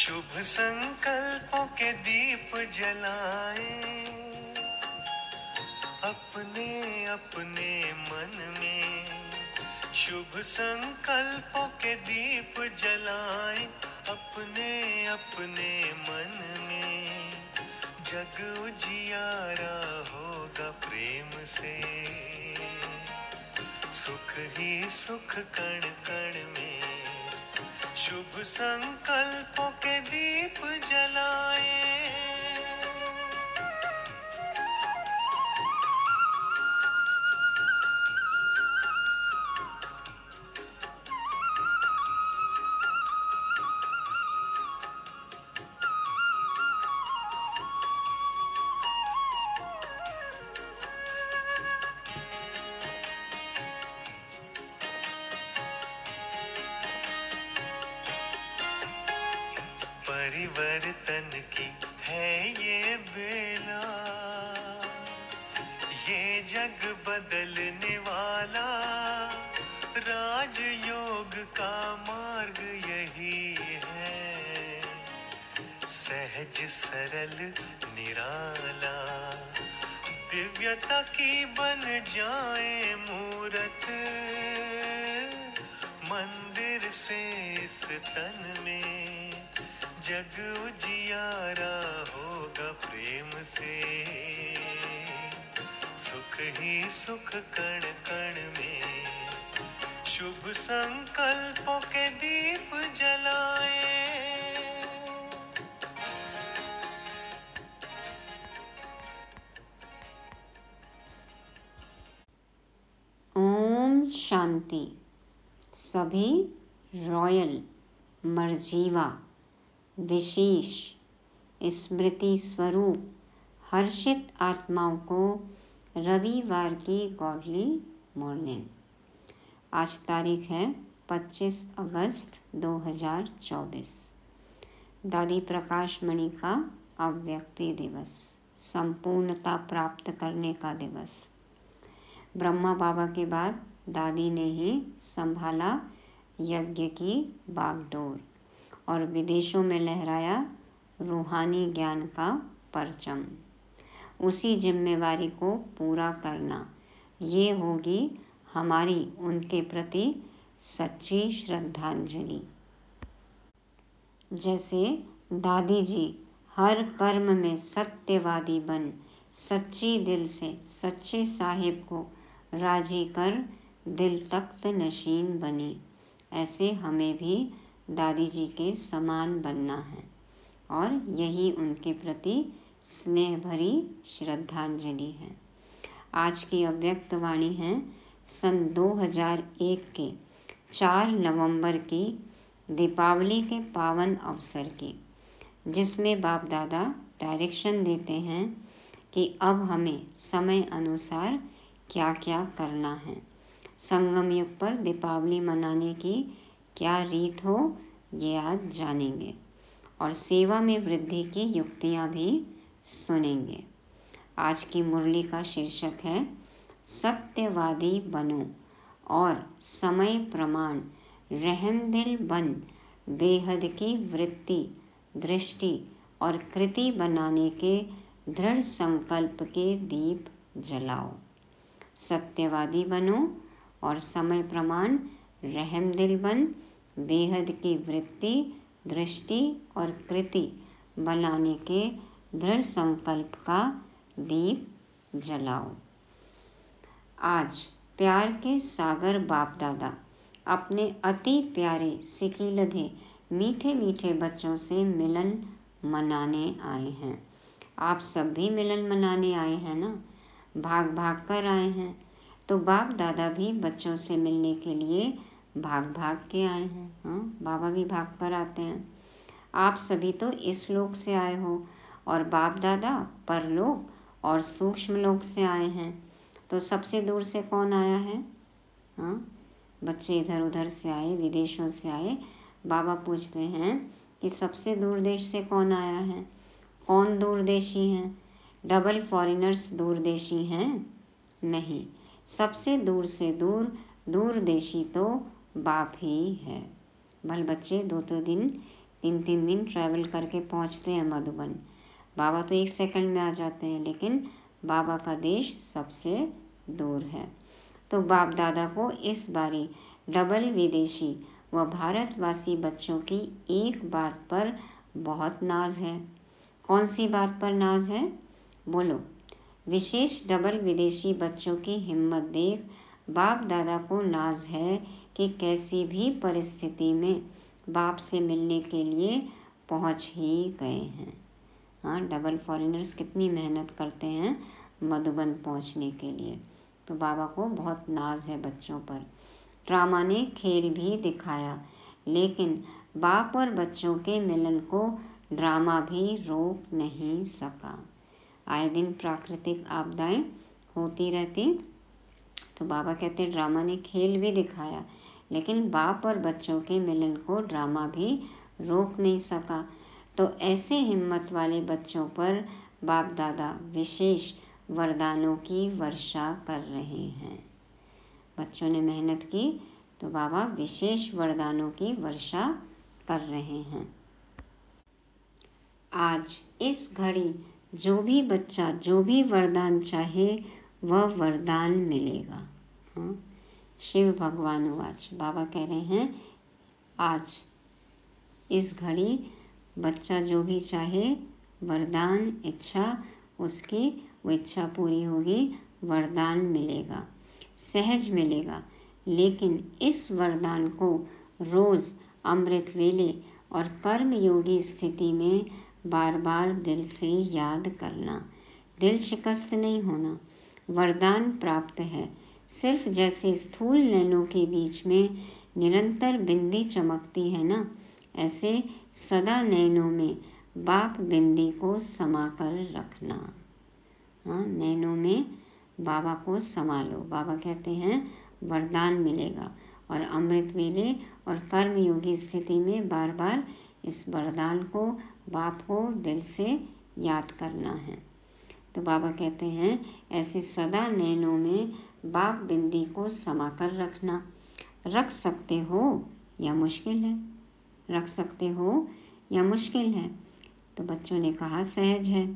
शुभ संकल्पों के दीप जलाएं, अपने अपने मन में। शुभ संकल्पों के दीप जलाएं, अपने अपने मन में। जग उजियारा होगा प्रेम से, सुख ही सुख कण कण में। शुभ संकल्पों के दीप जलाएं। परिवर्तन की है ये बेला, ये जग बदलने वाला। राजयोग का मार्ग यही है, सहज सरल निराला। दिव्यता की बन जाए मूरत, मंदिर से इस तन में। जग उजियारा होगा प्रेम से, सुख ही सुख कण कण में। शुभ संकल्पों के दीप जलाएं। ओम शांति। सभी रॉयल, मर्जीवा, विशेष, स्मृति स्वरूप हर्षित आत्माओं को रविवार की गॉडली मॉर्निंग। आज तारीख है 25 अगस्त 2024। दादी प्रकाश मणि का अव्यक्ति दिवस, संपूर्णता प्राप्त करने का दिवस। ब्रह्मा बाबा के बाद दादी ने ही संभाला यज्ञ की बागडोर और विदेशों में लहराया रूहानी ज्ञान का परचम। उसी जिम्मेवारी को पूरा करना, ये होगी हमारी उनके प्रति सच्ची श्रद्धांजलि। जैसे दादी जी हर कर्म में सत्यवादी बन सच्ची दिल से सच्चे साहिब को राजी कर दिल तख्त नशीन बनी, ऐसे हमें भी दादी जी के समान बनना है। और यही उनके प्रति स्नेह भरी श्रद्धांजलि है। आज की अव्यक्त वाणी है सन 2001 के 4 नवंबर की दीपावली के पावन अवसर की, जिसमें बाप दादा डायरेक्शन देते हैं कि अब हमें समय अनुसार क्या क्या करना है। संगम युग पर दीपावली मनाने की क्या रीत हो, ये आज जानेंगे और सेवा में वृद्धि की युक्तियां भी सुनेंगे। आज की मुरली का शीर्षक है सत्यवादी बनो और समय प्रमाण रहमदिल बन बेहद की वृत्ति, दृष्टि और कृति बनाने के दृढ़ संकल्प के दीप जलाओ। सत्यवादी बनो और समय प्रमाण रहमदिल बन बेहद की वृत्ति, दृष्टि और कृति बनाने के दृढ़ संकल्प का दीप जलाओ। आज प्यार के सागर बाप दादा अपने अति प्यारे सिकीलधे मीठे मीठे बच्चों से मिलन मनाने आए हैं। आप सब भी मिलन मनाने आए हैं ना, भाग भाग कर आए हैं। तो बाप दादा भी बच्चों से मिलने के लिए भाग भाग के आए हैं। हाँ, बाबा भी भाग कर आते हैं। आप सभी तो इस लोक से आए हो और बाप दादा परलोक और सूक्ष्म लोक से आए हैं। तो सबसे दूर से कौन आया है? हाँ, बच्चे इधर उधर से आए, विदेशों से आए। बाबा पूछते हैं कि सबसे दूर देश से कौन आया है? कौन दूरदेशी हैं? डबल फॉरेनर्स दूरदेशी हैं? नहीं, सबसे दूर से दूरदेशी तो बाप ही है। भल बच्चे, 2 दिन 3-3 दिन ट्रैवल करके पहुंचते हैं मधुबन। बाबा तो 1 सेकंड में आ जाते हैं, लेकिन बाबा का देश सबसे दूर है। तो बाप दादा को इस बारी डबल विदेशी व भारतवासी बच्चों की एक बात पर बहुत नाज है। कौन सी बात पर नाज है? बोलो। विशेष डबल विदेशी बच्चों की हिम्मत देख बाप दादा को नाज है कि कैसी भी परिस्थिति में बाप से मिलने के लिए पहुंच ही गए हैं। हाँ, डबल फॉरेनर्स कितनी मेहनत करते हैं मधुबन पहुंचने के लिए। तो बाबा को बहुत नाज है बच्चों पर। ड्रामा ने खेल भी दिखाया, लेकिन बाप और बच्चों के मिलन को ड्रामा भी रोक नहीं सका। आए दिन प्राकृतिक आपदाएं होती रहती, तो बाबा कहते ड्रामा ने खेल भी दिखाया, लेकिन बाप और बच्चों के मिलन को ड्रामा भी रोक नहीं सका। तो ऐसे हिम्मत वाले बच्चों पर बाप दादा विशेष वरदानों की वर्षा कर रहे हैं। बच्चों ने मेहनत की, तो बाबा विशेष वरदानों की वर्षा कर रहे हैं। आज इस घड़ी जो भी बच्चा जो भी वरदान चाहे वह वरदान मिलेगा। हाँ? शिव भगवान वाच बाबा कह रहे हैं, आज इस घड़ी बच्चा जो भी चाहे वरदान इच्छा, उसकी वो इच्छा पूरी होगी, वरदान मिलेगा, सहज मिलेगा। लेकिन इस वरदान को रोज अमृत वेले और कर्म योगी स्थिति में बार बार दिल से याद करना, दिल शिकस्त नहीं होना। वरदान प्राप्त है, सिर्फ जैसे स्थूल नैनों के बीच में निरंतर बिंदी चमकती है ना, ऐसे सदा नैनों में बाप बिंदी को समा कर रखना। हाँ, नैनों में बाबा को समा लो। बाबा कहते हैं वरदान मिलेगा, और अमृत वेले और कर्म योगी स्थिति में बार बार इस वरदान को बाप को दिल से याद करना है। तो बाबा कहते हैं ऐसे सदा नैनों में बाप बिंदी को समा कर रखना। रख सकते हो या मुश्किल है? रख सकते हो या मुश्किल है? तो बच्चों ने कहा सहज है।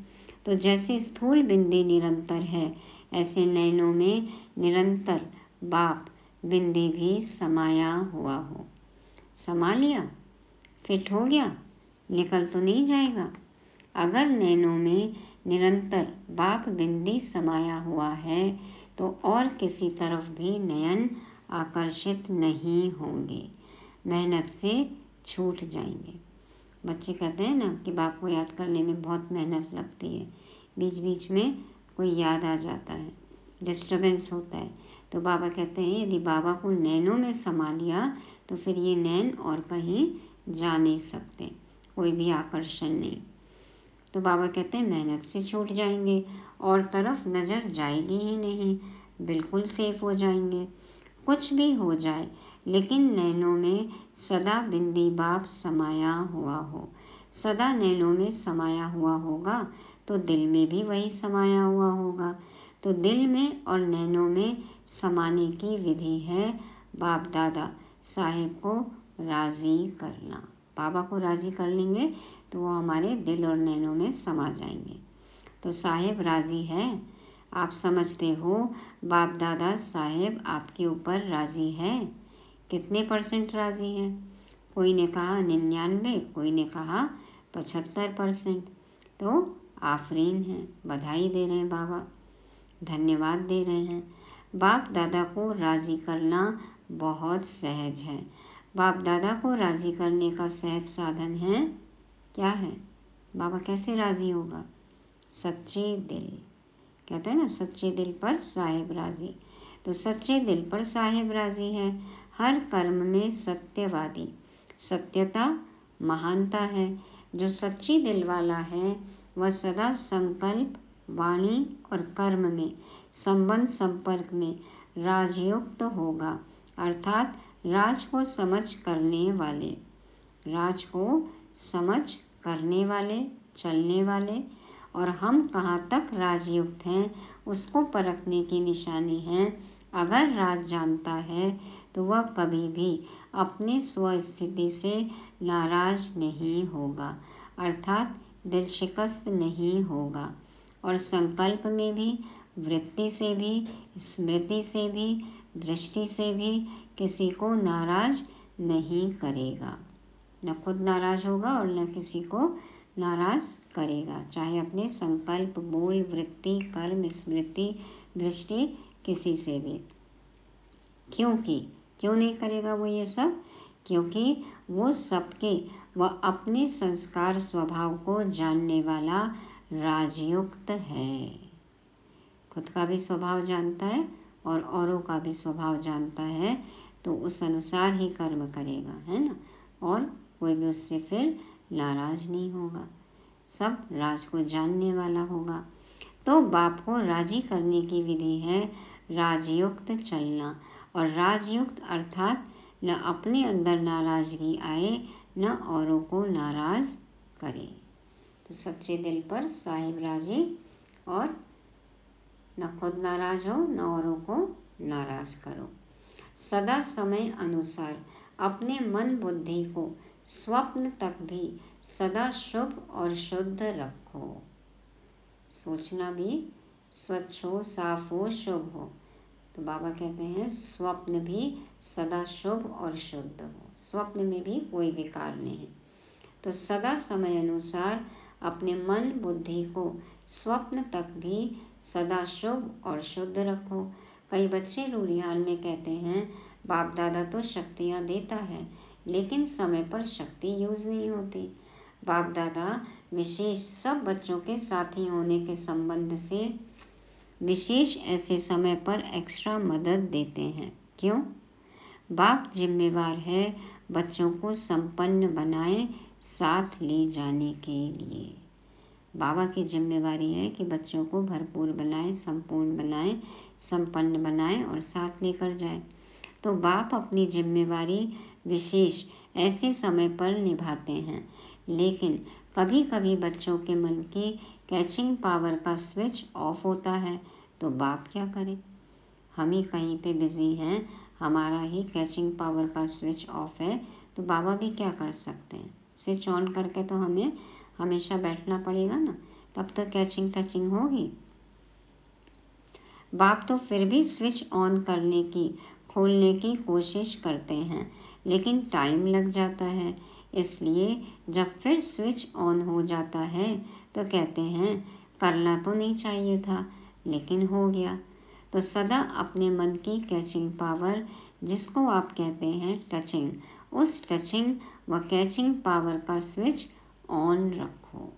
तो जैसे स्थूल बिंदी निरंतर है, ऐसे नैनों में निरंतर बाप बिंदी भी समाया हुआ हो। समा लिया, फिट हो गया, निकल तो नहीं जाएगा। अगर नैनों में निरंतर बाप बिंदी समाया हुआ है, तो और किसी तरफ भी नयन आकर्षित नहीं होंगे, मेहनत से छूट जाएंगे। बच्चे कहते हैं ना कि बाप को याद करने में बहुत मेहनत लगती है, बीच बीच में कोई याद आ जाता है, डिस्टर्बेंस होता है। तो बाबा कहते हैं यदि बाबा को नैनों में समा लिया तो फिर ये नैन और कहीं जा नहीं सकते, कोई भी आकर्षण नहीं। तो बाबा कहते हैं मेहनत से छूट जाएंगे, और तरफ नज़र जाएगी ही नहीं, बिल्कुल सेफ हो जाएंगे। कुछ भी हो जाए, लेकिन नैनों में सदा बिंदी बाप समाया हुआ हो। सदा नैनों में समाया हुआ होगा तो दिल में भी वही समाया हुआ होगा। तो दिल में और नैनों में समाने की विधि है बाप दादा साहेब को राज़ी करना। बाबा को राज़ी कर लेंगे तो वो हमारे दिल और नैनों में समा जाएंगे। तो साहेब राज़ी है, आप समझते हो बाप दादा साहेब आपके ऊपर राज़ी है। कितने % राज़ी है? कोई ने कहा 99, कोई ने कहा 75%। तो आफरीन है, बधाई दे रहे हैं बाबा, धन्यवाद दे रहे हैं। बाप दादा को राज़ी करना बहुत सहज है। बाप दादा को राज़ी करने का सहज साधन है, क्या है? बाबा कैसे राज़ी होगा? सच्चे दिल, कहते हैं ना सच्चे दिल पर साहेब राज़ी। तो सच्चे दिल पर साहेब राज़ी है। हर कर्म में सत्यवादी, सत्यता महानता है। जो सच्ची दिल वाला है वह सदा संकल्प, वाणी और कर्म में, संबंध संपर्क में राजयुक्त होगा, अर्थात राज को समझ करने वाले, राज को समझ करने वाले, चलने वाले। और हम कहाँ तक राजयुक्त हैं उसको परखने की निशानी है। अगर राज जानता है तो वह कभी भी अपनी स्वस्थिति से नाराज नहीं होगा, अर्थात दिल शिकस्त नहीं होगा, और संकल्प में भी, वृत्ति से भी, स्मृति से भी, दृष्टि से भी किसी को नाराज नहीं करेगा। न खुद नाराज होगा और न किसी को नाराज करेगा, चाहे अपने संकल्प, बोल, वृत्ति, कर्म, स्मृति, दृष्टि, किसी से भी। क्यों नहीं करेगा वो ये सब? क्योंकि वो सबके व अपने संस्कार स्वभाव को जानने वाला राजयुक्त है। खुद का भी स्वभाव जानता है और औरों का भी स्वभाव जानता है, तो उस अनुसार ही कर्म करेगा, है ना। और कोई भी उससे फिर नाराज नहीं होगा, सब राज को जानने वाला होगा। तो बाप को राजी करने की विधि है राजयुक्त चलना, और राजयुक्त अर्थात न अपने अंदर नाराजगी आए, न औरों को नाराज करे। तो सच्चे दिल पर साहिब राजी, और न खुद नाराज हो, न औरों को नाराज करो। सदा समय अनुसार अपने मन बुद्धि को स्वप्न तक भी सदा शुभ और शुद्ध रखो। सोचना भी स्वच्छ हो, साफ हो, शुभ हो। तो बाबा कहते हैं स्वप्न भी सदा शुभ और शुद्ध हो, स्वप्न में भी कोई विकार नहीं। तो सदा समय अनुसार अपने मन बुद्धि को स्वप्न तक भी सदा शुभ और शुद्ध रखो। कई बच्चे रूढ़ियाल में कहते हैं बाप दादा तो शक्तियाँ देता है, लेकिन समय पर शक्ति यूज नहीं होती। बाप दादा विशेष सब बच्चों के साथी होने के संबंध से विशेष ऐसे समय पर एक्स्ट्रा मदद देते हैं। क्यों? बाप जिम्मेवार है बच्चों को संपन्न बनाए, साथ ले जाने के लिए। बाबा की जिम्मेवारी है कि बच्चों को भरपूर बनाए, संपूर्ण बनाए, संपन्न बनाए और साथ लेकर जाए। तो बाप अपनी जिम्मेवारी विशेष ऐसे समय पर निभाते हैं, लेकिन कभी कभी बच्चों के मन की कैचिंग पावर का स्विच ऑफ होता है, तो बाप क्या करें? हम ही कहीं पे बिजी हैं, हमारा ही कैचिंग पावर का स्विच ऑफ है, तो बाबा भी क्या कर सकते हैं? स्विच ऑन करके तो हमें हमेशा बैठना पड़ेगा ना, तब तो कैचिंग टचिंग होगी। बाप तो फिर भी स्विच ऑन करने की, खोलने की कोशिश करते हैं, लेकिन टाइम लग जाता है। इसलिए जब फिर स्विच ऑन हो जाता है तो कहते हैं करना तो नहीं चाहिए था, लेकिन हो गया। तो सदा अपने मन की कैचिंग पावर, जिसको आप कहते हैं टचिंग, उस टचिंग व कैचिंग पावर का स्विच ऑन रखो।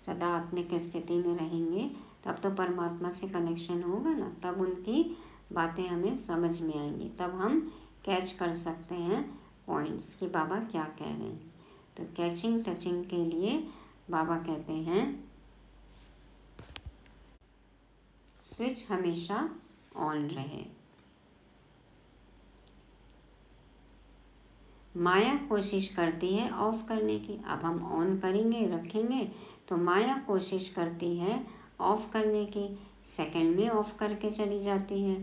सदा आत्मिक स्थिति में रहेंगे तब तो परमात्मा से कनेक्शन होगा ना, तब उनकी बातें हमें समझ में आएंगी, तब हम कैच कर सकते हैं पॉइंट्स कि बाबा क्या कह रहे हैं। तो कैचिंग टचिंग के लिए बाबा कहते हैं स्विच हमेशा ऑन रहे। माया कोशिश करती है ऑफ करने की। अब हम ऑन करेंगे, रखेंगे, तो माया कोशिश करती है ऑफ करने की, सेकंड में ऑफ करके चली जाती है।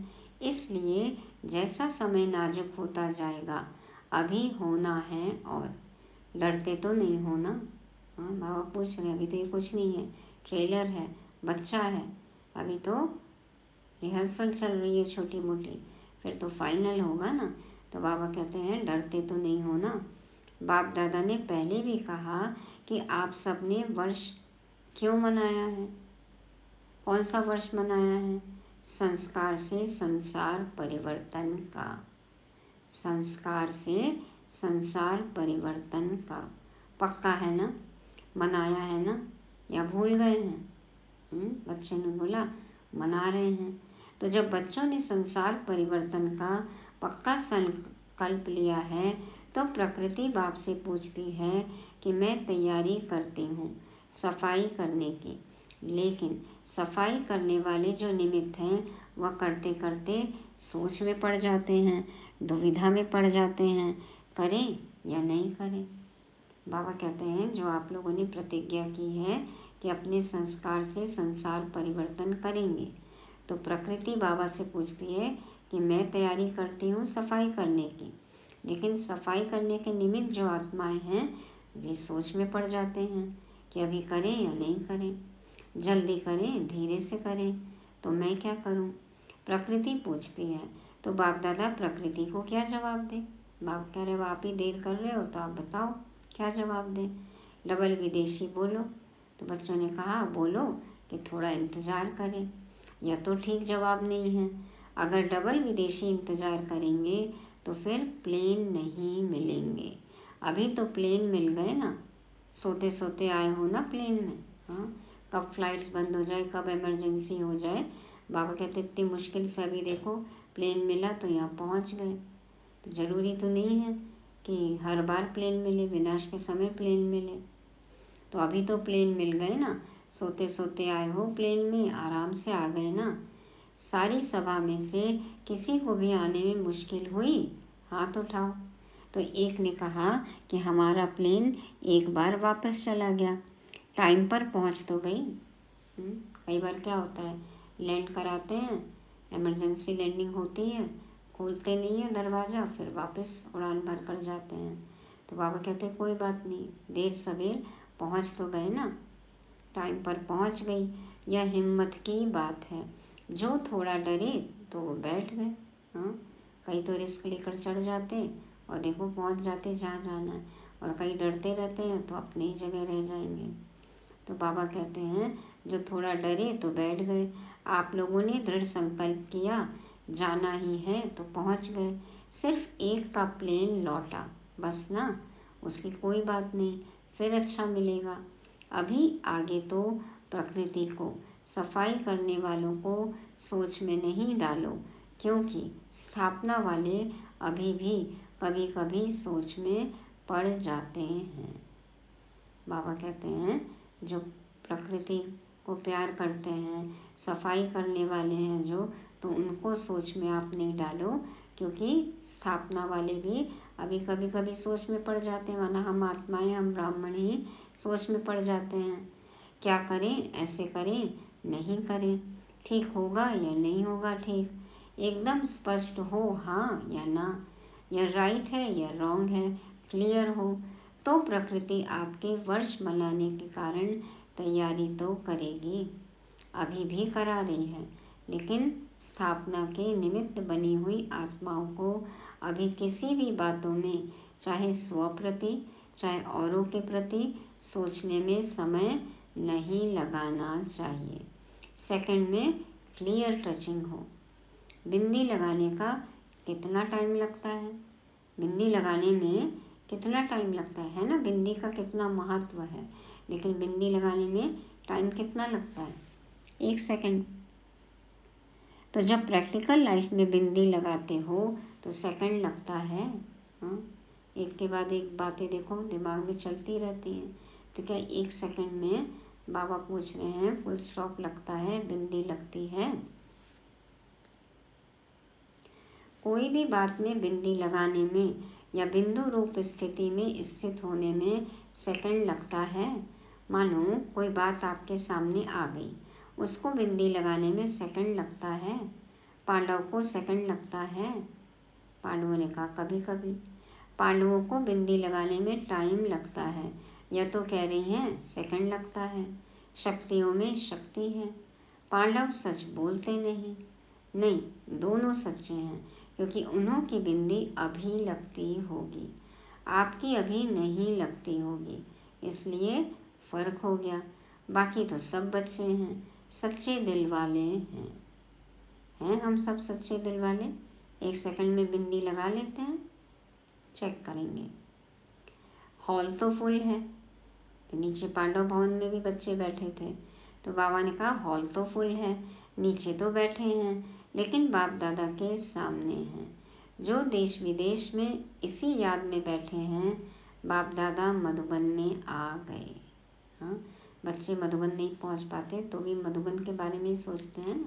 इसलिए जैसा समय नाजुक होता जाएगा, अभी होना है, और डरते तो नहीं होना। हाँ, बाबा पूछ रहे अभी तो ये कुछ नहीं है, ट्रेलर है, बच्चा है, अभी तो रिहर्सल चल रही है छोटी मोटी, फिर तो फाइनल होगा ना। तो बाबा कहते हैं डरते तो नहीं होना। बाप दादा ने पहले भी कहा कि आप सबने वर्ष क्यों मनाया है, कौन सा वर्ष मनाया है? संस्कार से संसार परिवर्तन का, संस्कार से संसार परिवर्तन का। पक्का है ना? मनाया है ना, या भूल गए हैं? बच्चे ने बोला मना रहे हैं। तो जब बच्चों ने संसार परिवर्तन का पक्का संकल्प लिया है, तो प्रकृति बाप से पूछती है कि मैं तैयारी करती हूँ सफाई करने की, लेकिन सफाई करने वाले जो निमित्त हैं वह करते करते सोच में पड़ जाते हैं, दुविधा में पड़ जाते हैं, करें या नहीं करें। बाबा कहते हैं जो आप लोगों ने प्रतिज्ञा की है कि अपने संस्कार से संसार परिवर्तन करेंगे, तो प्रकृति बाबा से पूछती है कि मैं तैयारी करती हूँ सफाई करने की, लेकिन सफाई करने के निमित्त जो आत्माएं हैं वे सोच में पड़ जाते हैं कि अभी करें या नहीं करें, जल्दी करें धीरे से करें, तो मैं क्या करूं। प्रकृति पूछती है, तो बाप दादा प्रकृति को क्या जवाब दे। बाप कह रहे हो आप ही देर कर रहे हो तो आप बताओ क्या जवाब दें। डबल विदेशी बोलो। तो बच्चों ने कहा बोलो कि थोड़ा इंतज़ार करें। यह तो ठीक जवाब नहीं है। अगर डबल विदेशी इंतज़ार करेंगे तो फिर प्लेन नहीं मिलेंगे। अभी तो प्लेन मिल गए ना, सोते सोते आए हो ना प्लेन में। हाँ, कब फ्लाइट्स बंद हो जाए, कब इमरजेंसी हो जाए। बाबा कहते इतनी मुश्किल से अभी देखो प्लेन मिला तो यहाँ पहुँच गए। तो ज़रूरी तो नहीं है कि हर बार प्लेन मिले, विनाश के समय प्लेन मिले। तो अभी तो प्लेन मिल गए ना, सोते सोते आए हो प्लेन में, आराम से आ गए ना। सारी सभा में से किसी को भी आने में मुश्किल हुई, हाथ उठाओ। तो एक ने कहा कि हमारा प्लेन एक बार वापस चला गया, टाइम पर पहुंच तो गई। कई बार क्या होता है, लैंड कराते हैं, इमरजेंसी लैंडिंग होती है, खोलते नहीं है दरवाज़ा, फिर वापस उड़ान भर कर जाते हैं। तो बाबा कहते कोई बात नहीं, देर सवेर पहुंच तो गए ना, टाइम पर पहुंच गई। यह हिम्मत की बात है। जो थोड़ा डरे तो वो बैठ गए। हाँ, कई तो रिस्क लेकर चढ़ जाते और देखो पहुंच जाते जहाँ जाना है, और कई डरते रहते हैं तो अपनी ही जगह रह जाएंगे। तो बाबा कहते हैं जो थोड़ा डरे तो बैठ गए। आप लोगों ने दृढ़ संकल्प किया जाना ही है तो पहुंच गए। सिर्फ एक का प्लेन लौटा बस ना, उसकी कोई बात नहीं, फिर अच्छा मिलेगा। अभी आगे तो प्रकृति को, सफाई करने वालों को सोच में नहीं डालो, क्योंकि स्थापना वाले अभी भी कभी कभी सोच में पड़ जाते हैं। बाबा कहते हैं जो प्रकृति को प्यार करते हैं, सफाई करने वाले हैं जो, तो उनको सोच में आप नहीं डालो, क्योंकि स्थापना वाले भी अभी कभी कभी सोच में पड़ जाते हैं। माना हम आत्माएं, हम ब्राह्मण ही सोच में पड़ जाते हैं, क्या करें, ऐसे करें नहीं करें, ठीक होगा या नहीं होगा ठीक, एकदम स्पष्ट हो हाँ या ना, या राइट है या रॉन्ग है, क्लियर हो। तो प्रकृति आपके वर्ष मनाने के कारण तैयारी तो करेगी, अभी भी करा रही है, लेकिन स्थापना के निमित्त बनी हुई आत्माओं को अभी किसी भी बातों में, चाहे स्व प्रति चाहे औरों के प्रति, सोचने में समय नहीं लगाना चाहिए। सेकंड में क्लियर टचिंग हो। बिंदी लगाने का कितना टाइम लगता है, बिंदी लगाने में कितना टाइम लगता है ना, बिंदी का कितना महत्व है, लेकिन बिंदी लगाने में टाइम कितना लगता है, 1 सेकंड। तो जब प्रैक्टिकल लाइफ में बिंदी लगाते हो तो सेकंड लगता है। हाँ, एक के बाद एक बातें देखो दिमाग में चलती रहती हैं। तो क्या 1 सेकंड में, बाबा पूछ रहे हैं, फुल स्टॉप लगता है, बिंदी लगती है। कोई भी बात में बिंदी लगाने में या बिंदु रूप स्थिति में स्थित होने में सेकंड लगता है। मानो कोई बात आपके सामने आ गई, उसको बिंदी लगाने में सेकंड लगता है। पांडव को सेकंड लगता है। पांडवों ने कहा कभी कभी पांडवों को बिंदी लगाने में टाइम लगता है, यह तो कह रही हैं सेकंड लगता है। शक्तियों में शक्ति है। पांडव सच बोलते नहीं, दोनों सच्चे हैं, क्योंकि उन्हों की बिंदी अभी लगती होगी, आपकी अभी नहीं लगती होगी, इसलिए फर्क हो गया। बाकी तो सब बच्चे हैं, सच्चे दिल वाले हैं हम सब सच्चे दिल वाले। 1 सेकंड में बिंदी लगा लेते हैं। चेक करेंगे। हॉल तो फुल है, तो नीचे पांडव भवन में भी बच्चे बैठे थे, तो बाबा ने कहा हॉल तो फुल है, नीचे तो बैठे हैं, लेकिन बाप दादा के सामने हैं। जो देश विदेश में इसी याद में बैठे हैं, बाप दादा मधुबन में आ गए। हाँ, बच्चे मधुबन नहीं पहुंच पाते तो भी मधुबन के बारे में ही सोचते हैं,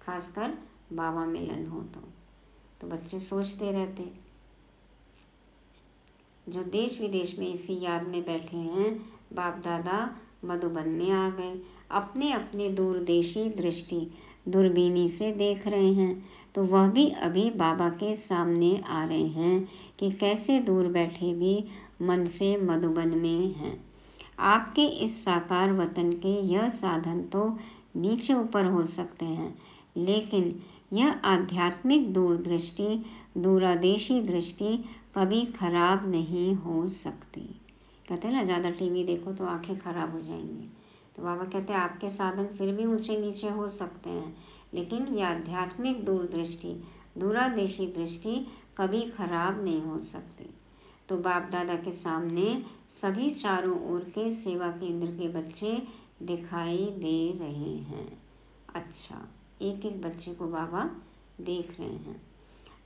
खासकर बाबा मिलन हो तो बच्चे सोचते रहते। जो देश विदेश में इसी याद में बैठे हैं, बाप दादा मधुबन में आ गए। अपने अपने दूरदेशी दृष्टि दूरबीनी से देख रहे हैं, तो वह भी अभी बाबा के सामने आ रहे हैं कि कैसे दूर बैठे भी मन से मधुबन में हैं। आपके इस साकार वतन के यह साधन तो नीचे ऊपर हो सकते हैं, लेकिन यह आध्यात्मिक दूरदृष्टि, दूरादेशी दृष्टि कभी खराब नहीं हो सकती। कहते हैं ना, ज़्यादा टीवी देखो तो आंखें खराब हो जाएंगी। तो बाबा कहते हैं आपके साधन फिर भी ऊंचे नीचे हो सकते हैं, लेकिन यह आध्यात्मिक दूरदृष्टि, दूरादेशी दृष्टि कभी खराब नहीं हो सकती। तो बाप दादा के सामने सभी चारों ओर के सेवा केंद्र के बच्चे दिखाई दे रहे हैं। अच्छा, एक एक बच्चे को बाबा देख रहे हैं।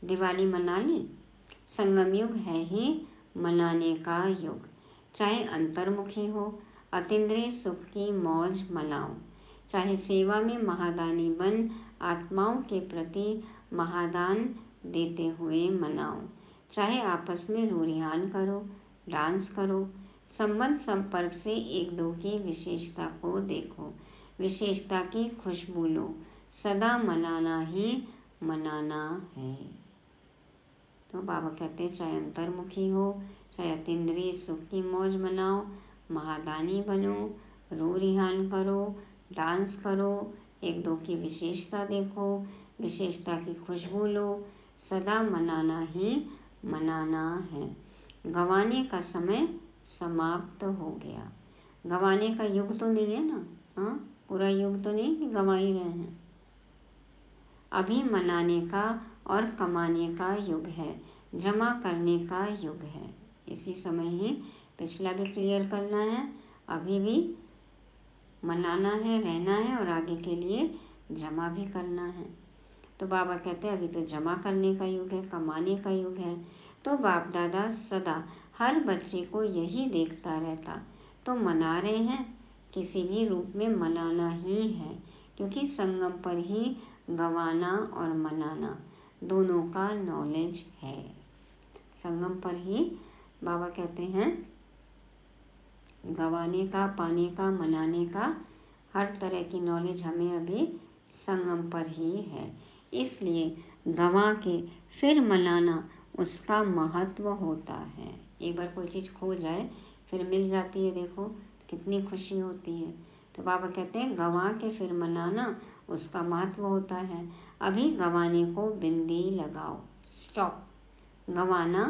दिवाली मना ली? संगम युग है ही मनाने का युग। चाहे अंतर्मुखी हो, अतीन्द्रिय सुख की मौज मनाओ, चाहे सेवा में महादानी बन आत्माओं के प्रति महादान देते हुए मनाओ, चाहे आपस में रूरिहान करो, डांस करो, संबंध संपर्क से एक दो की विशेषता को देखो, विशेषता की खुशबू लो, सदा मनाना ही मनाना है। तो बाबा कहते हैं चाहे अंतर्मुखी हो, चाहे अतीन्द्रिय सुख की मौज मनाओ, महादानी बनो, रो रिहान करो, डांस करो, एक दो की विशेषता देखो, विशेषता की खुशबू लो, सदा मनाना ही मनाना है। गंवाने का समय समाप्त हो गया। गंवाने का युग तो नहीं है ना, हाँ, पूरा युग तो नहीं कि गंवा ही रहे हैं। अभी मनाने का और कमाने का युग है, जमा करने का युग है। इसी समय ही पिछला भी क्लियर करना है, अभी भी मनाना है, रहना है और आगे के लिए जमा भी करना है। तो बाबा कहते हैं अभी तो जमा करने का युग है, कमाने का युग है। तो बाप दादा सदा हर बच्चे को यही देखता रहता, तो मना रहे हैं, किसी भी रूप में मनाना ही है, क्योंकि संगम पर ही गंवाना और मनाना दोनों का नॉलेज है। संगम पर ही बाबा कहते हैं गंवाने का, पाने का, मनाने का हर तरह की नॉलेज हमें अभी संगम पर ही है। इसलिए गंवा के फिर मनाना उसका महत्व होता है। एक बार कोई चीज़ खो जाए फिर मिल जाती है, देखो कितनी खुशी होती है। तो बाबा कहते हैं गंवा के फिर मनाना उसका महत्व होता है। अभी गंवाने को बिंदी लगाओ, स्टॉप, गंवाना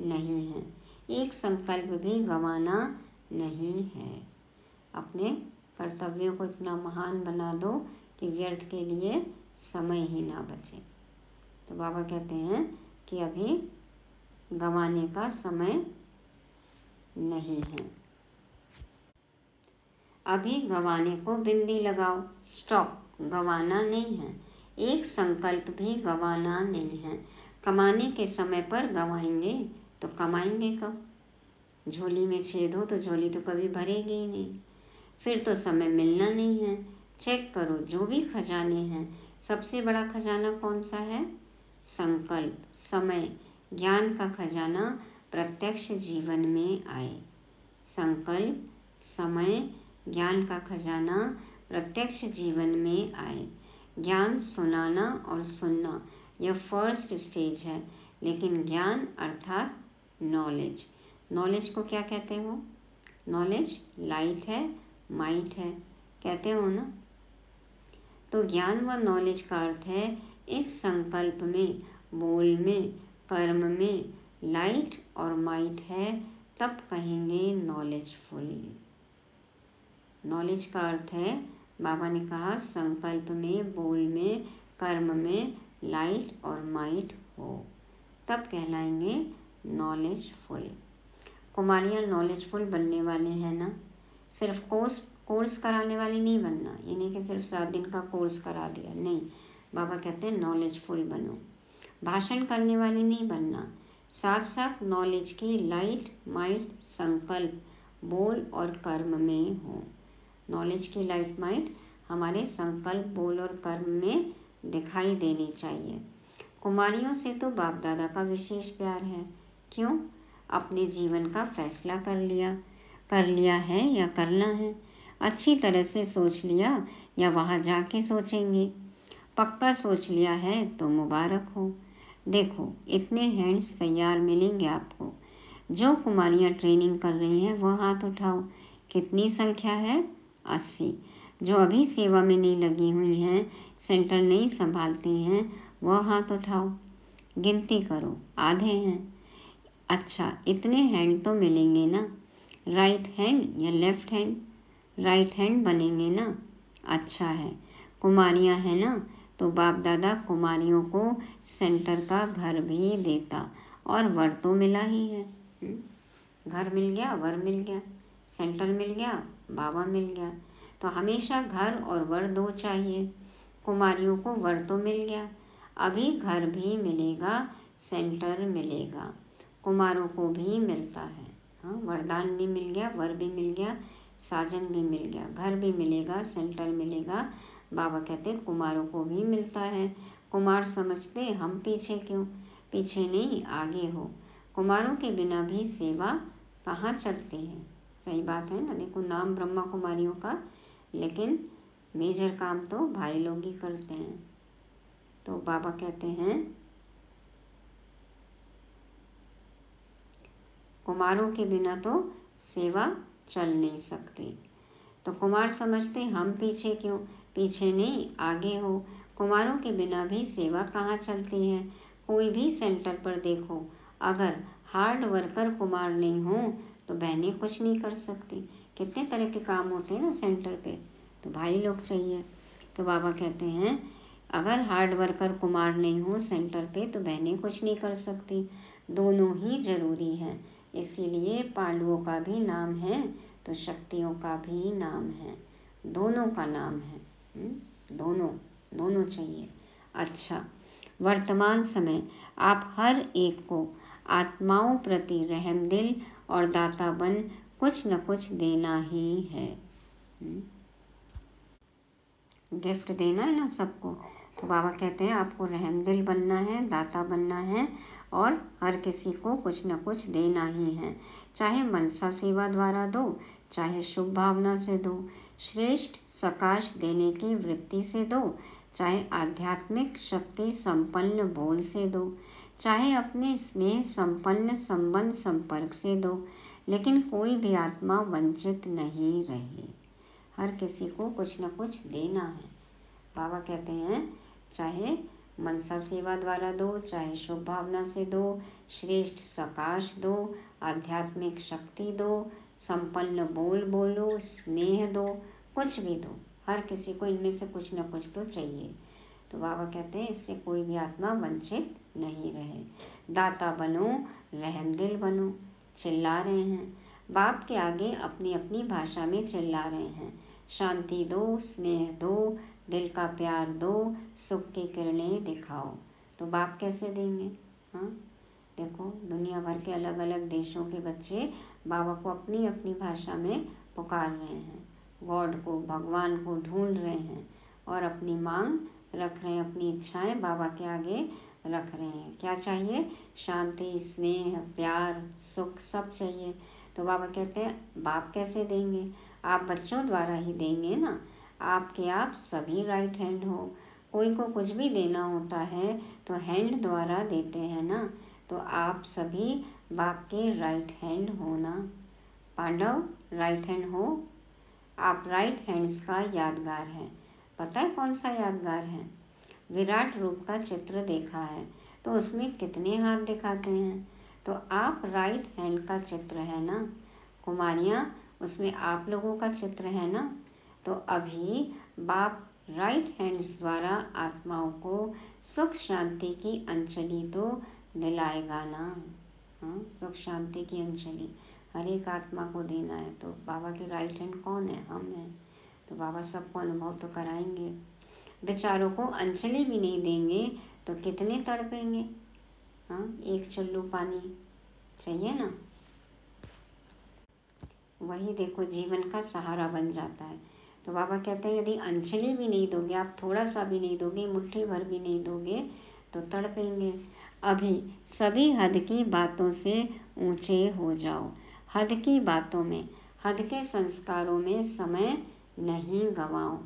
नहीं है। एक संकल्प भी गंवाना नहीं है। अपने कर्तव्यों को इतना महान बना दो कि व्यर्थ के लिए समय ही ना बचे। तो बाबा कहते हैं कि अभी गंवाने का समय नहीं है। अभी गंवाने को बिंदी लगाओ, स्टॉप, गंवाना नहीं है। एक संकल्प भी गंवाना नहीं है। कमाने के समय पर गंवाएंगे तो कमाएंगे कब? झोली में छेद हो तो झोली तो कभी भरेगी ही नहीं, फिर तो समय मिलना नहीं है। चेक करो जो भी खजाने हैं, सबसे बड़ा खजाना कौन सा है? संकल्प, समय, ज्ञान का खजाना प्रत्यक्ष जीवन में आए। संकल्प, समय, ज्ञान का खजाना प्रत्यक्ष जीवन में आए। ज्ञान सुनाना और सुनना यह फर्स्ट स्टेज है, लेकिन ज्ञान अर्थात नॉलेज, नॉलेज को क्या कहते हो? नॉलेज लाइट है, माइट है, कहते हो ना। तो ज्ञान व नॉलेज का अर्थ है इस संकल्प में, बोल में, कर्म में लाइट और माइट है, तब कहेंगे नॉलेजफुल। नॉलेज का अर्थ है, बाबा ने कहा संकल्प में, बोल में, कर्म में लाइट और माइट हो, तब कहलाएंगे नॉलेजफुल। कुमारियाँ नॉलेजफुल बनने वाले हैं ना, सिर्फ कोर्स कराने वाली नहीं बनना, ये नहीं कि सिर्फ 7 दिन का कोर्स करा दिया, नहीं। बाबा कहते हैं नॉलेजफुल बनो। भाषण करने वाली नहीं बनना, साथ साथ नॉलेज की लाइट माइट संकल्प, बोल और कर्म में हो। नॉलेज की लाइट माइट हमारे संकल्प, बोल और कर्म में दिखाई देनी चाहिए। कुमारियों से तो बाप दादा का विशेष प्यार है। क्यों? अपने जीवन का फैसला कर लिया है या करना है, अच्छी तरह से सोच लिया या वहाँ जाके सोचेंगे। पक्का सोच लिया है तो मुबारक हो। देखो इतने हैंड्स तैयार मिलेंगे आपको। जो कुमारियाँ ट्रेनिंग कर रही हैं वो हाथ उठाओ। कितनी संख्या है? 80। जो अभी सेवा में नहीं लगी हुई हैं, सेंटर नहीं संभालती हैं, वो हाथ उठाओ। गिनती करो, आधे हैं। अच्छा, इतने हैंड तो मिलेंगे ना? राइट हैंड या लेफ्ट हैंड? राइट हैंड बनेंगे ना? अच्छा है। कुमारियाँ हैं ना, तो बाप दादा कुमारियों को सेंटर का घर भी देता, और वर तो मिला ही है। घर मिल गया, वर मिल गया, सेंटर मिल गया, बाबा मिल गया। तो हमेशा घर और वर 2 चाहिए। कुमारियों को वर तो मिल गया, अभी घर भी मिलेगा, सेंटर मिलेगा। कुमारों को भी मिलता है। हाँ, वरदान भी मिल गया, वर भी मिल गया, साजन भी मिल गया, घर भी मिलेगा, सेंटर मिलेगा। बाबा कहते कुमारों को भी मिलता है। कुमार समझते हम पीछे क्यों? पीछे नहीं, आगे हो। कुमारों के बिना भी सेवा कहाँ चलती है? सही बात है ना। देखो नाम ब्रह्मा कुमारियों का, लेकिन मेजर काम तो भाई लोग ही करते हैं। तो बाबा कहते हैं कुमारों के बिना तो सेवा चल नहीं सकती। तो कुमार समझते हम पीछे क्यों? पीछे नहीं, आगे हो। कुमारों के बिना भी सेवा कहाँ चलती है? कोई भी सेंटर पर देखो, अगर हार्ड वर्कर कुमार नहीं हो तो बहनें कुछ नहीं कर सकती। कितने तरह के काम होते हैं ना सेंटर पे, तो भाई लोग चाहिए। तो बाबा कहते हैं अगर हार्ड वर्कर कुमार नहीं हो सेंटर पे तो बहनें कुछ नहीं कर सकती। दोनों ही जरूरी हैं। इसीलिए पांडवों का भी नाम है तो शक्तियों का भी नाम है। दोनों का नाम है। दोनों चाहिए। अच्छा, वर्तमान समय आप हर एक को आत्माओं प्रति रहम दिल और दाता बन कुछ न कुछ देना ही है। गिफ्ट देना है ना सबको। तो बाबा कहते हैं आपको रहमदिल बनना है, दाता बनना है, और हर किसी को कुछ न कुछ देना ही है। चाहे मनसा सेवा द्वारा दो, चाहे शुभ भावना से दो, श्रेष्ठ सकाश देने की वृत्ति से दो, चाहे आध्यात्मिक शक्ति संपन्न बोल से दो, चाहे अपने स्नेह संपन्न संबंध संपर्क से दो, लेकिन कोई भी आत्मा वंचित नहीं रहे। हर किसी को कुछ न कुछ देना है। बाबा कहते हैं चाहे मनसा सेवा द्वारा दो, चाहे शुभ भावना से दो, श्रेष्ठ सकाश दो, आध्यात्मिक शक्ति दो, संपन्न बोल बोलो, स्नेह दो, कुछ भी दो। हर किसी को इनमें से कुछ न कुछ तो चाहिए। तो बाबा कहते हैं इससे कोई भी आत्मा वंचित नहीं रहे। दाता बनो, रहमदिल बनो। चिल्ला रहे हैं बाप के आगे, अपनी अपनी भाषा में चिल्ला रहे हैं। शांति दो, स्नेह दो, दिल का प्यार दो, सुख की किरणें दिखाओ। तो बाप कैसे देंगे? हाँ, देखो दुनिया भर के अलग अलग देशों के बच्चे बाबा को अपनी अपनी भाषा में पुकार रहे हैं, गॉड को, भगवान को ढूंढ रहे हैं, और अपनी मांग रख रहे हैं, अपनी इच्छाएं बाबा के आगे रख रहे हैं। क्या चाहिए? शांति, स्नेह, प्यार, सुख, सब चाहिए। तो बाबा कहते हैं बाप कैसे देंगे? आप बच्चों द्वारा ही देंगे ना। आपके आप सभी राइट हैंड हो। कोई को कुछ भी देना होता है तो हैंड द्वारा देते हैं ना। तो आप सभी बाप के राइट हैंड हो ना। पांडव राइट हैंड हो। आप राइट हैंड्स का यादगार है। पता है कौन सा यादगार है? विराट रूप का चित्र देखा है तो उसमें कितने हाथ दिखाते हैं? तो आप राइट हैंड का चित्र है ना। कुमारियाँ, उसमें आप लोगों का चित्र है ना। तो अभी बाप राइट हैंड्स द्वारा आत्माओं को सुख शांति की अंजलि तो दिलाएगा ना। हाँ, सुख शांति की अंजलि हर एक आत्मा को देना है। तो बाबा के राइट हैंड कौन है? हम हैं। तो बाबा सबको अनुभव तो कराएंगे। बेचारों को अंजलि भी नहीं देंगे तो कितने तड़पेंगे। हाँ, एक चुल्लू पानी चाहिए ना। वही देखो जीवन का सहारा बन जाता है। तो बाबा कहते हैं यदि अंजलि भी नहीं दोगे, आप थोड़ा सा भी नहीं दोगे, मुट्ठी भर भी नहीं दोगे तो तड़पेंगे। अभी सभी हद की बातों से ऊंचे हो जाओ। हद की बातों में, हद के संस्कारों में समय नहीं गवाओ।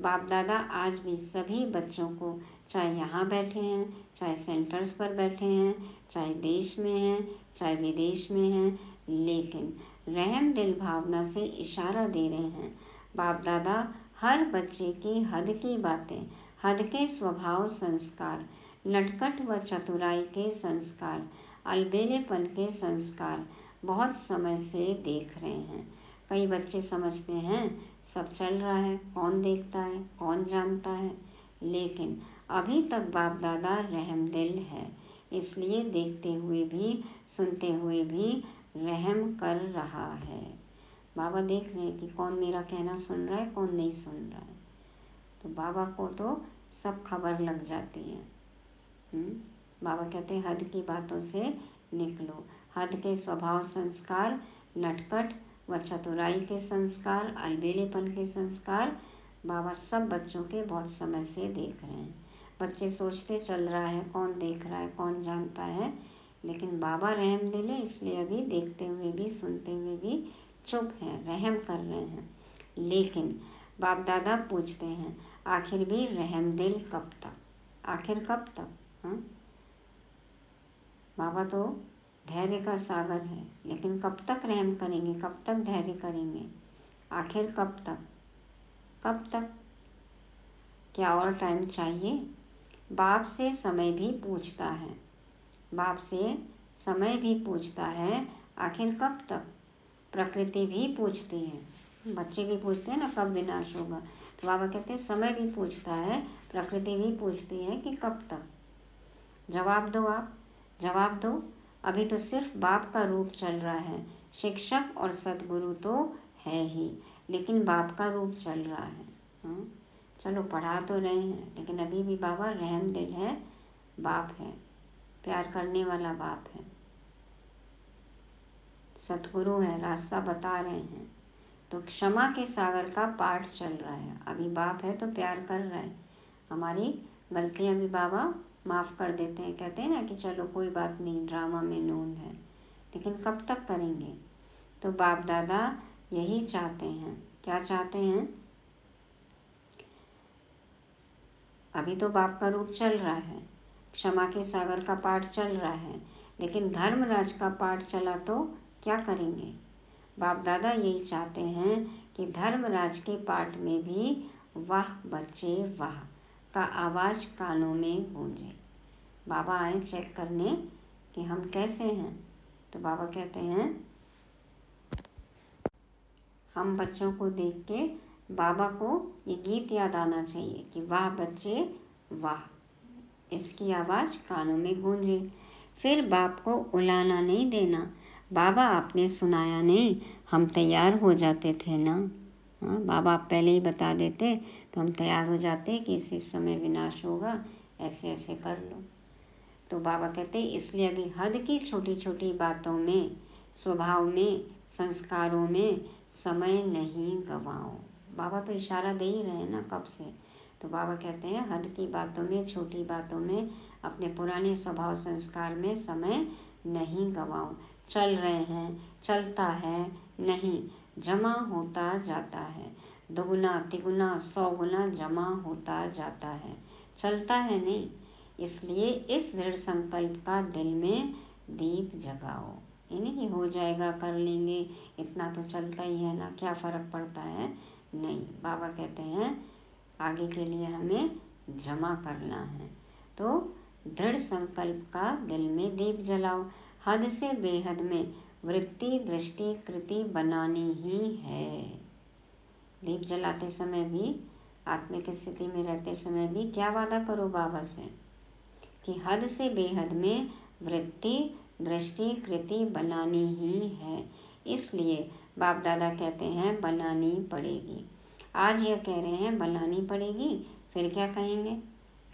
बाप दादा आज भी सभी बच्चों को, चाहे यहाँ बैठे हैं, चाहे सेंटर्स पर बैठे हैं, चाहे देश में हैं, चाहे विदेश में हैं, लेकिन रहम दिल भावना से इशारा दे रहे हैं। बाप दादा हर बच्चे की हद की बातें, हद के स्वभाव संस्कार, नटखट व चतुराई के संस्कार, अलबेलेपन के संस्कार बहुत समय से देख रहे हैं। कई बच्चे समझते हैं सब चल रहा है, कौन देखता है, कौन जानता है, लेकिन अभी तक बाप दादा रहम दिल है, इसलिए देखते हुए भी सुनते हुए भी रहम कर रहा है। बाबा देख रहे हैं कि कौन मेरा कहना सुन रहा है, कौन नहीं सुन रहा है। तो बाबा को तो सब खबर लग जाती है। बाबा कहते हैं हद की बातों से निकलो। हद के स्वभाव संस्कार, नटखट व चतुराई के संस्कार, अलबेलेपन के संस्कार बाबा सब बच्चों के बहुत समय से देख रहे हैं। बच्चे सोचते चल रहा है, कौन देख रहा है, कौन जानता है, लेकिन बाबा रहम दिल है, इसलिए अभी देखते हुए भी सुनते हुए भी चुप हैं, रहम कर रहे हैं। लेकिन बाप दादा पूछते हैं आखिर भी रहम दिल कब तक, आखिर कब तक? बाबा तो धैर्य का सागर है, लेकिन कब तक रहम करेंगे, कब तक धैर्य करेंगे, आखिर कब तक, कब तक? क्या और टाइम चाहिए? बाप से समय भी पूछता है, बाप से समय भी पूछता है आखिर कब तक? प्रकृति भी पूछती है, बच्चे भी पूछते हैं ना कब विनाश होगा, तो बाबा कहते हैं समय भी पूछता है, प्रकृति भी पूछती है कि कब तक। जवाब दो, आप जवाब दो। अभी तो सिर्फ बाप का रूप चल रहा है, शिक्षक और सदगुरु तो है ही, लेकिन बाप का रूप चल रहा है। चलो पढ़ा तो रहे हैं, लेकिन अभी भी बाबा रहम दिल है, बाप है, प्यार करने वाला बाप है, सतगुरु है, रास्ता बता रहे हैं। तो क्षमा के सागर का पाठ चल रहा है। अभी बाप है तो प्यार कर रहा है, हमारी गलतियां भी बाबा माफ़ कर देते हैं। कहते हैं ना कि चलो कोई बात नहीं, ड्रामा में नून है, लेकिन कब तक करेंगे? तो बाप दादा यही चाहते हैं। क्या चाहते हैं? अभी तो बाप का रूप चल रहा है, क्षमा के सागर का पाठ चल रहा है, लेकिन धर्मराज का पाठ चला तो क्या करेंगे? बाप दादा यही चाहते हैं कि धर्मराज के पाठ में भी वाह बच्चे वाह का आवाज़ कानों में गूंजे। बाबा आए चेक करने कि हम कैसे हैं, तो बाबा कहते हैं हम बच्चों को देख के बाबा को ये गीत याद आना चाहिए कि वाह बच्चे वाह, इसकी आवाज़ कानों में गूंजे। फिर बाप को उलाना नहीं देना, बाबा आपने सुनाया नहीं, हम तैयार हो जाते थे ना। बाबा आप पहले ही बता देते तो हम तैयार हो जाते कि इस समय विनाश होगा, ऐसे ऐसे कर लो। तो बाबा कहते इसलिए अभी हद की छोटी छोटी बातों में, स्वभाव में, संस्कारों में समय नहीं गवाओ। बाबा तो इशारा दे ही रहे हैं ना कब से। तो बाबा कहते हैं हद की बातों में, छोटी बातों में, अपने पुराने स्वभाव संस्कार में समय नहीं गवाओ। चल रहे हैं, चलता है नहीं, जमा होता जाता है, दुगुना तिगुना 100 गुना जमा होता जाता है, चलता है नहीं। इसलिए इस दृढ़ संकल्प का दिल में दीप जगाओ। ये नहीं कि हो जाएगा, कर लेंगे, इतना तो चलता ही है ना, क्या फ़र्क पड़ता है। नहीं, बाबा कहते हैं आगे के लिए हमें जमा करना है। तो दृढ़ संकल्प का दिल में दीप जलाओ। हद से बेहद में वृत्ति दृष्टि कृति बनानी ही है। दीप जलाते समय भी, आत्मिक स्थिति में रहते समय भी क्या वादा करो बाबा से कि हद से बेहद में वृत्ति दृष्टि कृति बनानी ही है। इसलिए बाप दादा कहते हैं बनानी पड़ेगी। आज यह कह रहे हैं बनानी पड़ेगी, फिर क्या कहेंगे?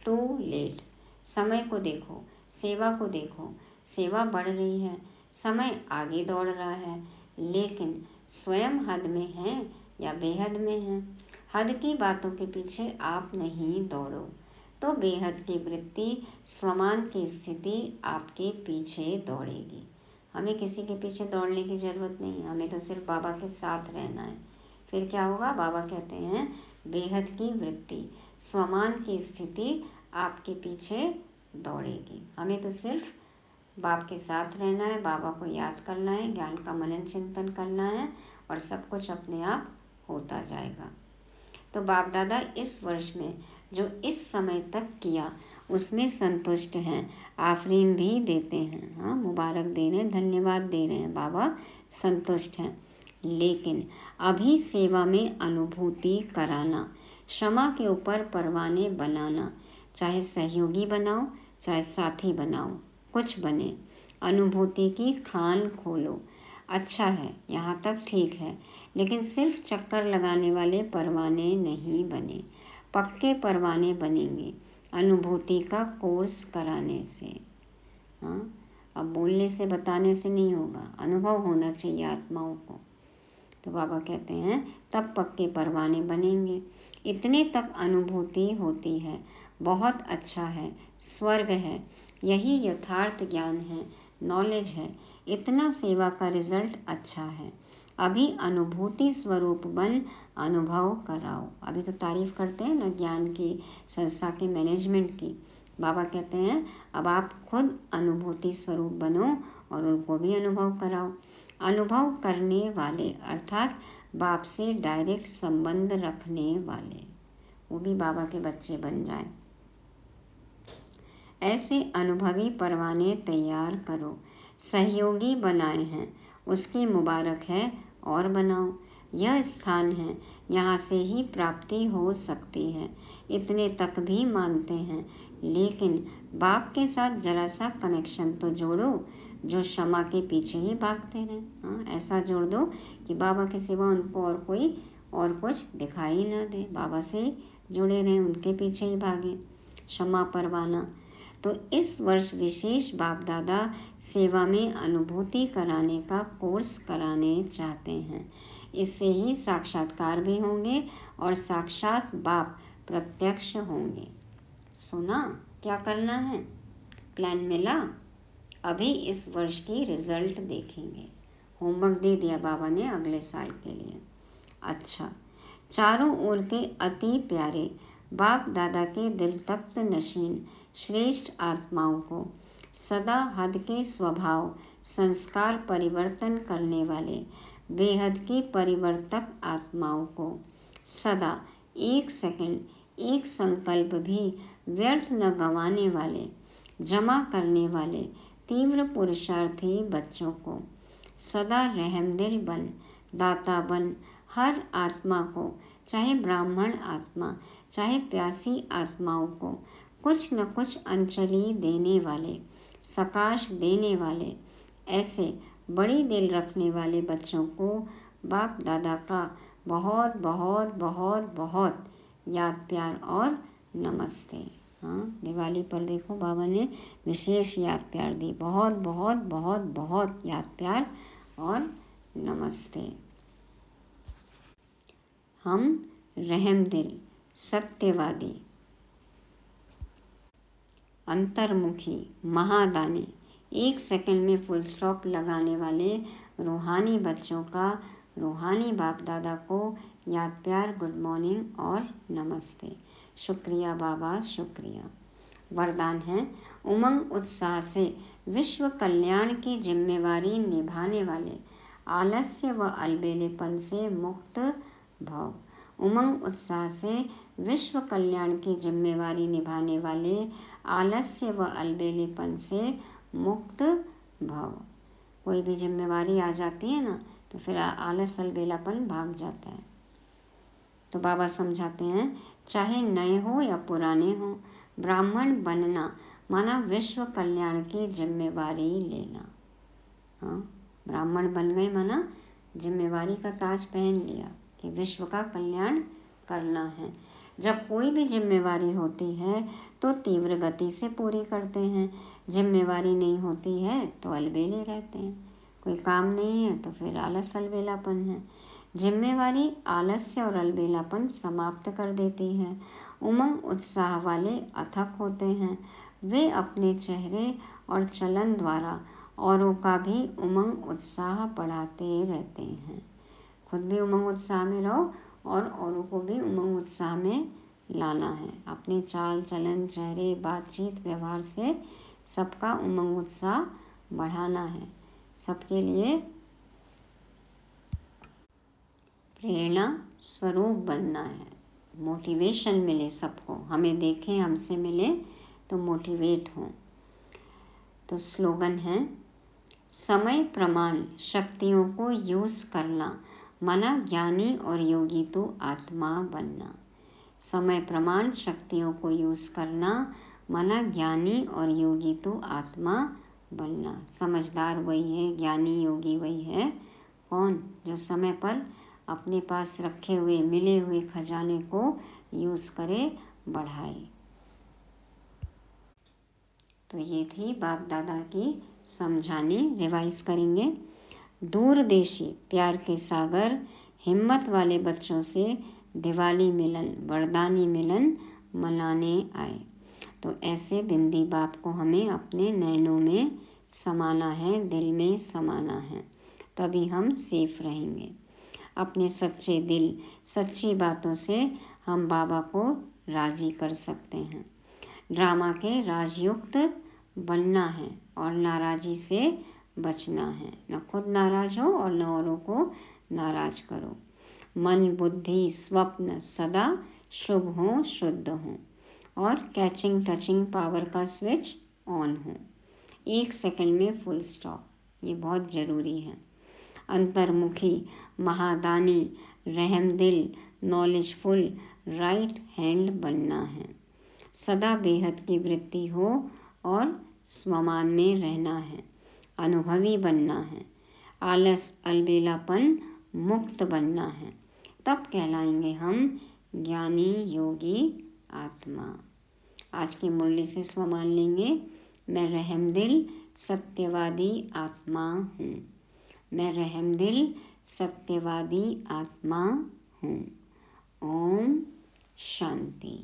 Too late. समय को देखो, सेवा को देखो, सेवा बढ़ रही है, समय आगे दौड़ रहा है, लेकिन स्वयं हद में है या बेहद में है। हद की बातों के पीछे आप नहीं दौड़ो तो बेहद की वृत्ति, स्वमान की स्थिति आपके पीछे दौड़ेगी। हमें किसी के पीछे दौड़ने की ज़रूरत नहीं, हमें तो सिर्फ बाबा के साथ रहना है। फिर क्या होगा? बाबा कहते हैं बेहद की वृत्ति, स्वमान की स्थिति आपके पीछे दौड़ेगी। हमें तो सिर्फ बाप के साथ रहना है, बाबा को याद करना है, ज्ञान का मनन चिंतन करना है और सब कुछ अपने आप होता जाएगा। तो बाप दादा इस वर्ष में जो इस समय तक किया उसमें संतुष्ट हैं, आफरीन भी देते हैं, हाँ, मुबारक दे रहे हैं, धन्यवाद दे रहे हैं, बाबा संतुष्ट हैं। लेकिन अभी सेवा में अनुभूति कराना, क्षमा के ऊपर परवाने बनाना, चाहे सहयोगी बनाओ चाहे साथी बनाओ, कुछ बने, अनुभूति की खान खोलो। अच्छा है, यहाँ तक ठीक है, लेकिन सिर्फ चक्कर लगाने वाले परवाने नहीं बने, पक्के परवाने बनेंगे अनुभूति का कोर्स कराने से। हाँ, अब बोलने से बताने से नहीं होगा, अनुभव होना चाहिए आत्माओं को। तो बाबा कहते हैं तब पक्के परवाने बनेंगे। इतने तक अनुभूति होती है, बहुत अच्छा है, स्वर्ग है, यही यथार्थ ज्ञान है, नॉलेज है, इतना सेवा का रिजल्ट अच्छा है। अभी अनुभूति स्वरूप बन अनुभव कराओ। अभी तो तारीफ करते हैं ना ज्ञान की संस्था के मैनेजमेंट की। बाबा कहते हैं अब आप खुद अनुभूति स्वरूप बनो और उनको भी अनुभव कराओ। अनुभव करने वाले अर्थात बाप से डायरेक्ट संबंध रखने वाले, वो भी बाबा के बच्चे बन जाएं। ऐसे अनुभवी परवाने तैयार करो। सहयोगी बनाए हैं, उसकी मुबारक है और बनाओ। यह स्थान है, यहाँ से ही प्राप्ति हो सकती है, इतने तक भी मानते हैं। लेकिन बाप के साथ जरा सा कनेक्शन तो जोड़ो, जो क्षमा के पीछे ही भागते रहें। हाँ, ऐसा जोड़ दो कि बाबा के सिवा उनको और कोई और कुछ दिखाई न दे, बाबा से जुड़े रहें, उनके पीछे ही भागें। क्षमा परवाना। तो इस वर्ष विशेष बाप दादा सेवा में अनुभूति कराने का कोर्स कराने चाहते हैं। इससे ही साक्षात्कार भी होंगे और साक्षात बाप प्रत्यक्ष होंगे। सुना क्या करना है, प्लान मिला। अभी इस वर्ष की रिजल्ट देखेंगे। होमवर्क दे दिया बाबा ने अगले साल के लिए। अच्छा, चारों ओर के अति प्यारे बाप दादा के दिल तख्त नशीन श्रेष्ठ आत्माओं को, सदा हद के स्वभाव संस्कार परिवर्तन करने वाले बेहद की परिवर्तक आत्माओं को, सदा एक सेकंड एक संकल्प भी व्यर्थ न गंवाने वाले, जमा करने वाले तीव्र पुरुषार्थी बच्चों को, सदा रहमदिल बन, दाता बन, हर आत्मा को, चाहे ब्राह्मण आत्मा चाहे प्यासी आत्माओं को कुछ न कुछ अंजलि देने वाले, सकाश देने वाले, ऐसे बड़ी दिल रखने वाले बच्चों को बाप दादा का बहुत बहुत बहुत बहुत याद प्यार और नमस्ते। हाँ, दिवाली पर देखो बाबा ने विशेष याद प्यार दी, बहुत बहुत बहुत बहुत याद प्यार और नमस्ते। हम रहमदिल, सत्यवादी, अंतर्मुखी, महादानी, एक सेकंड में फुल स्टॉप लगाने वाले रूहानी बच्चों का रूहानी बाप दादा को याद प्यार, गुड मॉर्निंग और नमस्ते। शुक्रिया बाबा, शुक्रिया। वरदान है उमंग उत्साह से विश्व कल्याण की जिम्मेवारी निभाने वाले, आलस्य व अलबेलेपन से मुक्त भव। उमंग उत्साह से विश्व कल्याण की जिम्मेवारी निभाने वाले, आलस्य व अलबेलेपन से मुक्त भव। कोई भी जिम्मेवारी आ जाती है ना तो फिर आलस अलबेलापन भाग जाता है। तो बाबा समझाते हैं चाहे नए हो या पुराने हो, ब्राह्मण बनना माना विश्व कल्याण की जिम्मेवारी लेना। हाँ, ब्राह्मण बन गए माना जिम्मेवारी का ताज पहन लिया कि विश्व का कल्याण करना है। जब कोई भी जिम्मेवारी होती है तो तीव्र गति से पूरी करते हैं, जिम्मेवारी नहीं होती है तो अलबेले रहते हैं। कोई काम नहीं है तो फिर आलस अलबेलापन है। जिम्मेवारी आलस्य और अलबेलापन समाप्त कर देती है। उमंग उत्साह वाले अथक होते हैं, वे अपने चेहरे और चलन द्वारा औरों का भी उमंग उत्साह बढ़ाते रहते हैं। खुद भी उमंग उत्साह में रहो और औरों को भी उमंग उत्साह में लाना है। अपने चाल चलन, चेहरे, बातचीत, व्यवहार से सबका उमंग उत्साह बढ़ाना है। सबके लिए प्रेरणा स्वरूप बनना है। मोटिवेशन मिले सबको, हमें देखें, हमसे मिले तो मोटिवेट हों। तो स्लोगन है, समय प्रमाण शक्तियों को यूज करना, मना ज्ञानी और योगी तो आत्मा बनना। समय प्रमाण शक्तियों को यूज करना, मना ज्ञानी और योगी तो आत्मा बनना। समझदार वही है, ज्ञानी योगी वही है। कौन? जो समय पर अपने पास रखे हुए मिले हुए खजाने को यूज करे, बढ़ाए। तो ये थी बाप दादा की समझानी। रिवाइज करेंगे। दूरदेशी प्यार के सागर, हिम्मत वाले बच्चों से दिवाली मिलन, वरदानी मिलन मनाने आए। तो ऐसे बिंदी बाप को हमें अपने नैनों में समाना है, दिल में समाना है, तभी हम सेफ रहेंगे। अपने सच्चे दिल, सच्ची बातों से हम बाबा को राजी कर सकते हैं। ड्रामा के राजयुक्त बनना है और नाराजी से बचना है। न खुद नाराज हो और न औरों को नाराज करो। मन, बुद्धि, स्वप्न सदा शुभ हो, शुद्ध हो और कैचिंग टचिंग पावर का स्विच ऑन हो। 1 सेकंड में फुल स्टॉप, ये बहुत ज़रूरी है। अंतर्मुखी, महादानी, रहमदिल, नॉलेजफुल, राइट हैंड बनना है। सदा बेहद की वृत्ति हो और स्वमान में रहना है। अनुभवी बनना है। आलस, अलबेलापन मुक्त बनना है। तब कहलाएंगे हम ज्ञानी योगी आत्मा। आज की मुरली से स्वमान लेंगे, मैं रहमदिल सत्यवादी आत्मा हूँ। मैं रहमदिल सत्यवादी आत्मा हूँ। ओम शांति।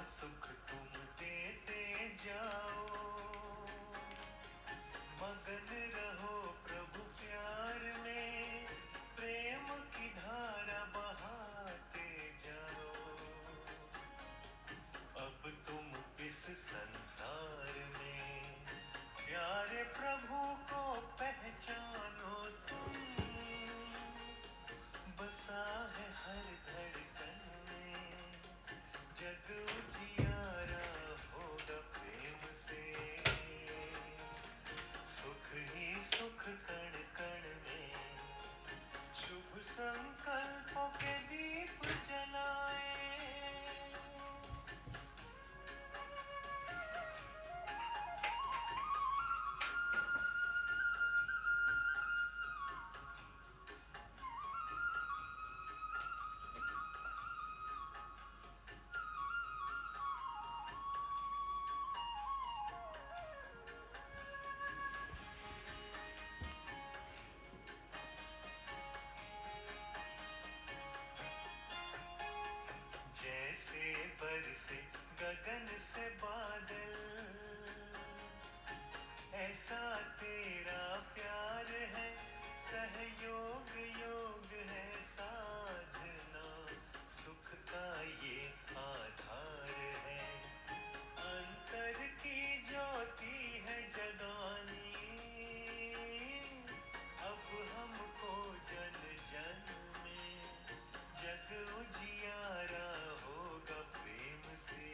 सुख तुम देते जाओ, मगन रहो प्रभु प्यार में, प्रेम की धारा बहाते जाओ। अब तुम इस संसार में प्यारे प्रभु को पहचानो तुम, बसा है हर धड़कन में, जग उजियारा होगा प्रेम से, सुख ही सुख कण कण में, शुभ संकल्पों के दीप जलाए। जैसे बरसे गगन से बादल, ऐसा तेरा प्यार है, सहयोग योग है साधना, सुख का ये आधार है, अंतर की ज्योति है जगानी, अब हमको जन जन में, जग उजियारा होगा प्रेम से,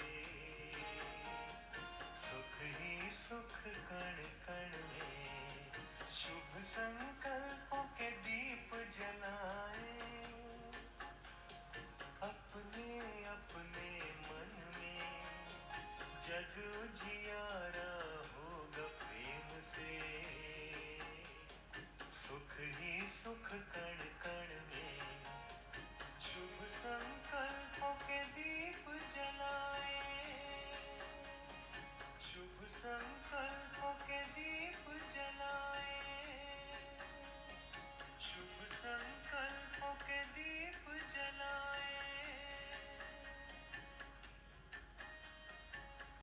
सुख ही सुख कण कण में, शुभ संकल्पों के दीप जलाए। अपने अपने मन में जग उजियारा होगा प्रेम से, सुख ही सुख कण कण संकल्पों के दीप जलाए